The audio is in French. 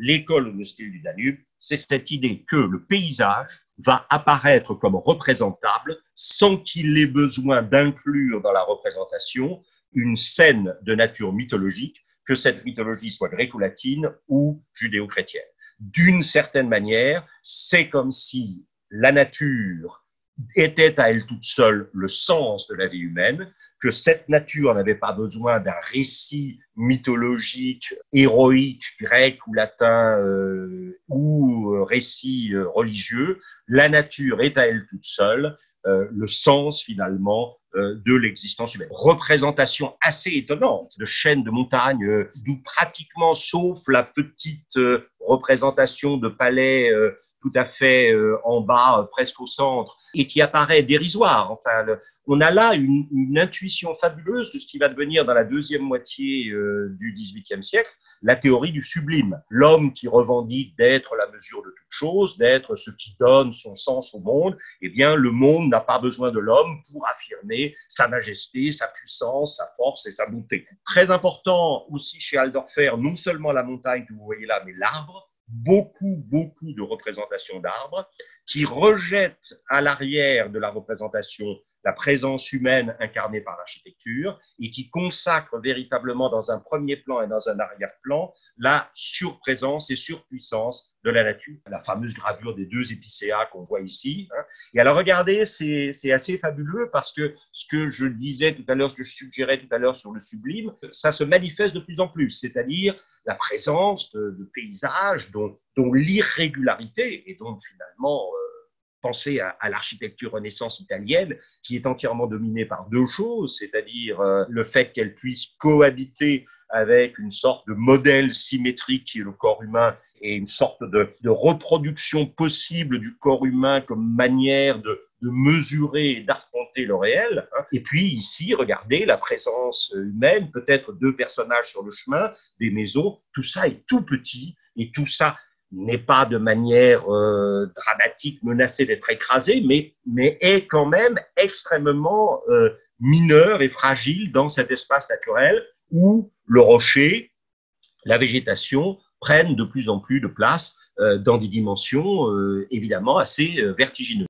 l'école de style du Danube, c'est cette idée que le paysage va apparaître comme représentable sans qu'il ait besoin d'inclure dans la représentation une scène de nature mythologique, que cette mythologie soit gréco-latine ou judéo-chrétienne. D'une certaine manière, c'est comme si la nature était à elle toute seule le sens de la vie humaine, que cette nature n'avait pas besoin d'un récit mythologique, héroïque, grec ou latin, ou récit religieux. La nature est à elle toute seule le sens finalement de l'existence humaine. Représentation assez étonnante de chaînes de montagnes d'où pratiquement, sauf la petite représentation de palais tout à fait en bas, presque au centre, et qui apparaît dérisoire. Enfin, on a là une intuition fabuleuse de ce qui va devenir dans la deuxième moitié du XVIIIe siècle la théorie du sublime. L'homme qui revendique d'être la mesure de toute chose, d'être ce qui donne son sens au monde, eh bien, le monde n'a pas besoin de l'homme pour affirmer sa majesté, sa puissance, sa force et sa bonté. Très important aussi chez Aldorfer, non seulement la montagne que vous voyez là, mais l'arbre. Beaucoup de représentations d'arbres qui rejettent à l'arrière de la représentation la présence humaine incarnée par l'architecture et qui consacrent véritablement dans un premier plan et dans un arrière-plan la surprésence et surpuissance de la nature. La fameuse gravure des deux épicéas qu'on voit ici. Et alors regardez, c'est assez fabuleux parce que ce que je disais tout à l'heure, ce que je suggérais tout à l'heure sur le sublime, ça se manifeste de plus en plus, c'est-à-dire la présence de paysages dont l'irrégularité et dont finalement penser à l'architecture Renaissance italienne, qui est entièrement dominée par deux choses, c'est-à-dire le fait qu'elle puisse cohabiter avec une sorte de modèle symétrique qui est le corps humain et une sorte de reproduction possible du corps humain comme manière de mesurer et d'arpenter le réel. Et puis ici, regardez la présence humaine, peut-être deux personnages sur le chemin, des maisons, tout ça est tout petit et tout ça n'est pas de manière dramatique menacé d'être écrasé, mais est quand même extrêmement mineur et fragile dans cet espace naturel où le rocher, la végétation prennent de plus en plus de place dans des dimensions évidemment assez vertigineuses.